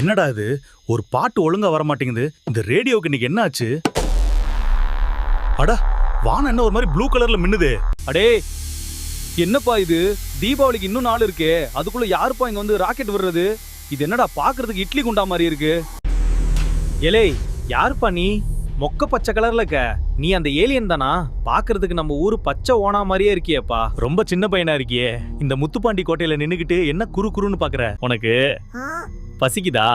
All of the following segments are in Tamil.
என்னடா இது, ஒரு பாட்டு ஒழுங்கா வர மாட்டேங்குது. இந்த ரேடியோக்கு இன்னைக்கு என்ன ஆச்சு? அடா, வானம் என்ன ஒரு மாதிரி ப்ளூ கலர்ல மின்னுதே. அடே என்னப்பா இது, தீபாவளிக்கு இன்னும் நாள் இருக்கே, அதுக்குள்ள யாருப்பா இங்க வந்து ராக்கெட் விடுறது? இது என்னடா பாக்குறதுக்கு இட்லி குண்டா மாதிரி இருக்கு. ஏலே, யாருப்பா நீ? மொக்க பச்சை கலர்ல இருக்க, நீ அந்த ஏலியன் தானா? பாக்குறதுக்கு நம்ம ஊரு பச்சை ஓனா மாதிரியே இருக்கியேப்பா. ரொம்ப சின்ன பையனா இருக்கியே. இந்த முத்துப்பாண்டி கோட்டையில நின்னுகிட்டு என்ன குறு குறுன்னு பாக்குற? உனக்கு பசிக்குதா?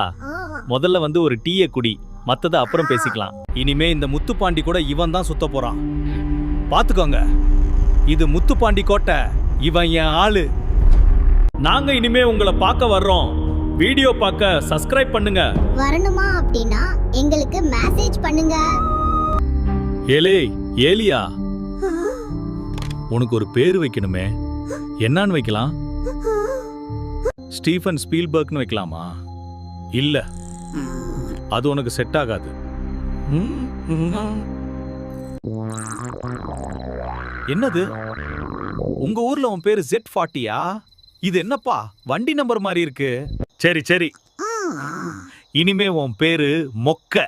முதல்ல வந்து ஒரு டீய குடி, மத்தத அப்புறம் பேசிக்கலாம். இனிமே இந்த முத்துப்பாண்டி கூட இவன் தான் சுத்த போறான், பாத்துக்கோங்க. இது முத்துப்பாண்டி கோட்டை, இவன் என் ஆளு. நாங்க இனிமே உங்களை பார்க்க வர்றோம். வீடியோ பார்க்க சப்ஸ்கிரைப் பண்ணுங்க. வரணுமா அப்படின்னா எங்களுக்கு மெசேஜ் பண்ணுங்க. ஏலே ஏலியா, உனக்கு ஒரு பேரு வைக்கணுமே, என்னன்னு வைக்கலாம்? ஸ்டீஃபன் ஸ்பீல்பர்க்னு வைக்கலாமா? இல்ல, அது உனக்கு செட் ஆகாது. என்னது, உங்க ஊர்ல உன் பேரு Z40யா? இது என்னப்பா வண்டி நம்பர் மாதிரி இருக்கு. சரி சரி, இனிமே உன் பேரு மொக்க.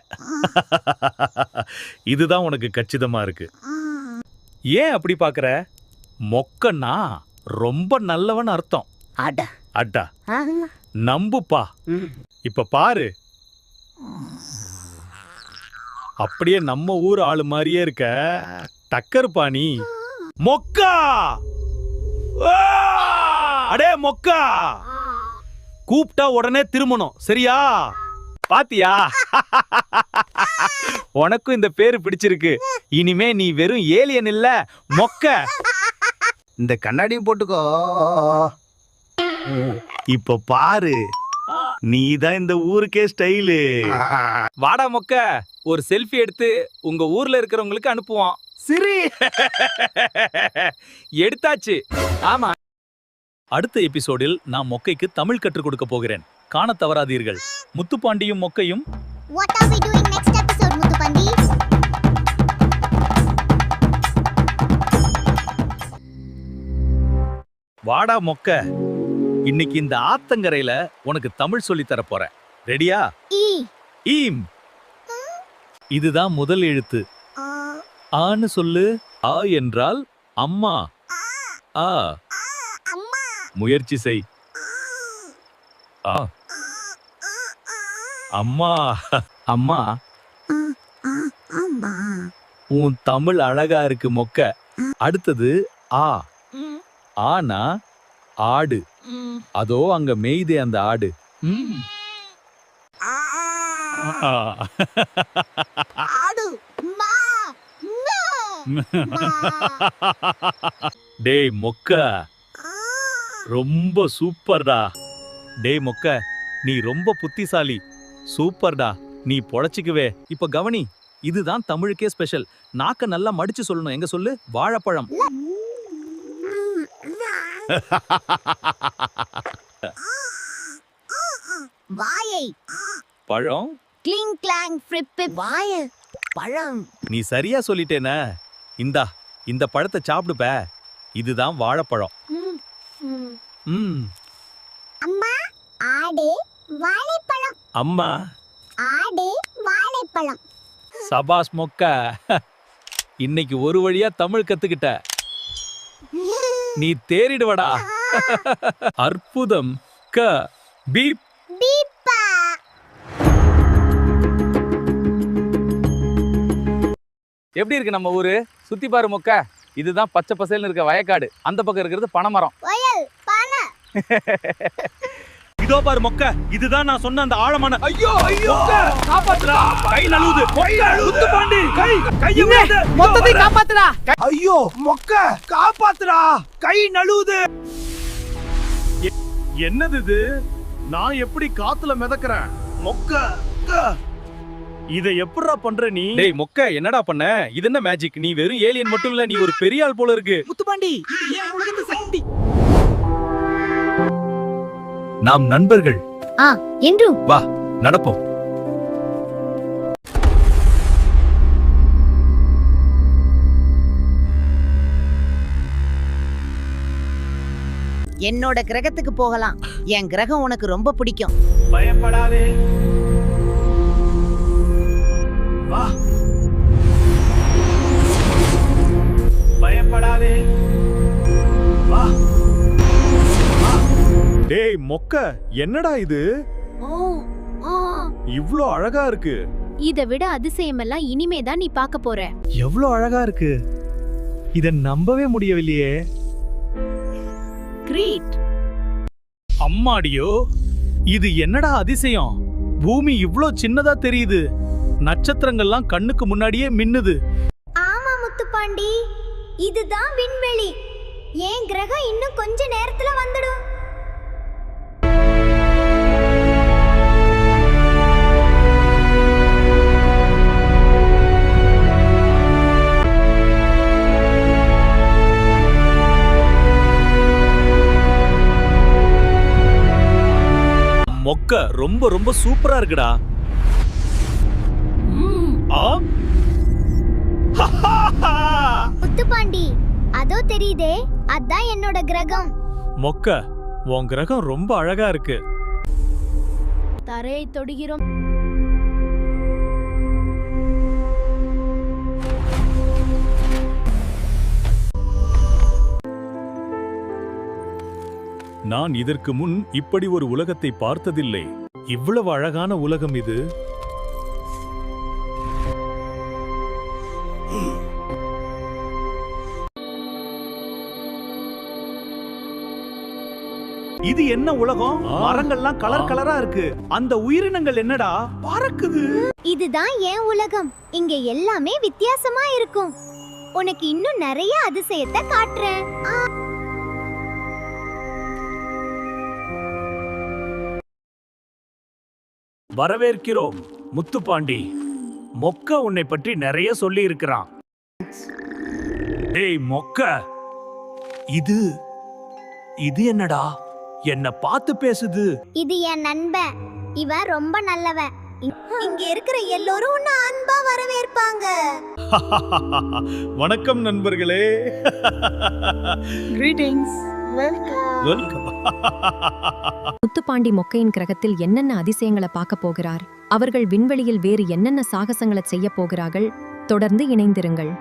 இதுதான் உனக்கு கச்சிதமா இருக்கு. ஏன் அப்படி பாக்குற? மொக்கன்னா ரொம்ப நல்லவன் அர்த்தம். அட்டா நம்புப்பா. இப்ப பாரு, அப்படியே நம்ம ஊர் ஆளு மாதிரியே இருக்க. டக்கர் பாணி மொக்கா. அடே மொக்கா, கூப்பிட்டா உடனே திரும்பணும், சரியா? பாத்தியா? உனக்கும் இந்த பேரு பிடிச்சிருக்கு. இனிமே நீ வெறும் ஏலியன் இல்ல, மொக்க. இந்த கண்ணாடியும் போட்டுக்கோ. இப்ப பாரு, நீதான் இந்த ஊருக்கே ஸ்டைலு. வாடா மொக்க, ஒரு செல்ஃபி எடுத்து உங்க ஊர்ல இருக்கிறவங்களுக்கு அனுப்புவான். சரி, எடுத்தாச்சு. ஆமா, அடுத்த எபிசோடில் நான் மொக்கைக்கு தமிழ் கற்றுக் கொடுக்க போகிறேன். காண தவறாதீர்கள். முத்துப்பாண்டியும் மொக்கையும். What are we doing next episode, Muthupandi? வாடா மொக்க, இன்னைக்கு இந்த ஆத்தங்கரையில உனக்கு தமிழ் சொல்லி தர போறேன். ரெடியா? ஈம். இதுதான் முதல் எழுத்து. ஆன்னு சொல்லு. ஆ என்றால் அம்மா. ஆ, முயற்சி செய். ஆ, அம்மா. அம்மா, உன் தமிழ் அழகா இருக்கு மொக்க. அடுத்தது ஆ. ஆனா ஆடு. அதோ அங்க மேய்தே அந்த ஆடு. டேய் மொக்க, ரொம்ப சூப்பர்டா. டேய் மொக்க, நீ ரொம்ப புத்திசாலி. சூப்பர்டா, நீ பொழைச்சிக்குவே. இப்ப கவனி, இதுதான் தமிழுக்கே ஸ்பெஷல். நாக்க நல்லா மடிச்சு சொல்லணும். எங்க சொல்லு? வாழைப்பழம். வாயை. பழம். கிளிங் கிளாங் ஃப்ரிப் வாய. பழம். நீ சரியா சொல்லிட்டேன. இந்தா, இந்த பழத்தை சாப்பிடுப்ப. இதுதான் வாழைப்பழம். அம்மா, ஆடு, வாழைப்பழம். அம்மா, ஆடு, வாழைப்பழம். சபாஸ் மொக்க, இன்னைக்கு ஒரு வழியா தமிழ் கத்துக்கிட்ட. நீ தேறிடுவடா. அற்புதம். க பீப். பீப்பா. எப்படி இருக்கு நம்ம ஊரு? சுத்தி பாரு மொக்க. இதுதான் பச்சை பசேல்னு இருக்க வயக்காடு. அந்த பக்கம் இருக்கிறது பனைமரம். வயல், பனை. இதோ பாரு மொக்க, இதுதான் நான் சொன்ன அந்த ஆழமான. ஐயோ ஐயோ, காப்பாத்துடா, கை நழுவுது. முத்துப்பாண்டி, கை கையை விடாத. மொத்தத்தை காப்பாத்துடா. ஐயோ மொக்க, காப்பாத்துடா, கை நழுவுது. என்னது இது? நான் எப்படி காத்துல மிதக்கிறேன்? மொக்க, இதை எப்படிடா பண்ற நீ? டேய் மொக்க, என்னடா பண்ண? இது என்ன மேஜிக்? நீ வெறும் ஏலியன் மட்டும் இல்ல, நீ ஒரு பெரிய ஆள் போல இருக்கு. முத்துப்பாண்டி, ஏன் உலகத்து சக்தி? நாம் நண்பர்கள். என்றும் வா நடப்போம். என்னோட கிரகத்துக்கு போகலாம். என் கிரகம் உனக்கு ரொம்ப பிடிக்கும். பயப்படாதே. மொக்க என்னடா இது இவ்ளோ அழகா இருக்கு. இத விட அதிசயமெல்லாம் இனிமே தான் நீ பார்க்க போற. எவ்ளோ அழகா இருக்கு. இத நம்பவே முடியவில்லையே. கிரேட். அம்மாடியோ, இது என்னடா அதிசயம். பூமி இவ்ளோ சின்னதா தெரியுது. நட்சத்திரங்கள்லாம் கண்ணுக்கு முன்னாடியே மின்னுது. ஆமா முத்துப்பாண்டி, இதுதான் விண்வெளி. ஏன் கிரகம் இன்னும் கொஞ்ச நேரத்துல வந்துடும். மொக்க ரொம்ப ரொம்ப சூப்பரா இருக்குடா. ஆ? முத்துப்பாண்டி, அதோ தெரியுதே, அதான் என்னோட கிரகம். மொக்க, உன் கிரகம் ரொம்ப அழகா இருக்கு. தரையை தொடுகிறோம். நான் இதற்கு முன் இப்படி ஒரு உலகத்தை பார்த்ததில்லை. இவ்வளவு அழகான உலகம் இது. இது என்ன உலகம்? மரங்கள்லாம் கலர் கலரா இருக்கு. அந்த உயிரினங்கள் என்னடா பறக்குது? இதுதான் என் உலகம். இங்க எல்லாமே வித்தியாசமா இருக்கும். உனக்கு இன்னும் நிறைய அதிசயத்தை காட்டுறேன். வரவேற்கிறோம் முத்துப்பாண்டி. மொக்க உன்னை பற்றி நிறைய சொல்லி இருக்கிறான். டேய் மொக்க, இது இது என்னடா? என்ன பார்த்து பேசுது. இது என் நண்பன். இவன் ரொம்ப நல்லவன். இங்க இருக்கிற எல்லாரும் உன்னை அன்பா வரவேற்பாங்க. வணக்கம் நண்பர்களே. கிரீட்டிங்ஸ். வெல்கம். முத்துப்பாண்டி மொக்கையின் கிரகத்தில் என்னென்ன அதிசயங்களை பார்க்க போகிறார், அவர்கள் விண்வெளியில் வேறு என்னென்ன சாகசங்களை செய்ய போகிறார்கள், தொடர்ந்து இணைந்திருங்கள்.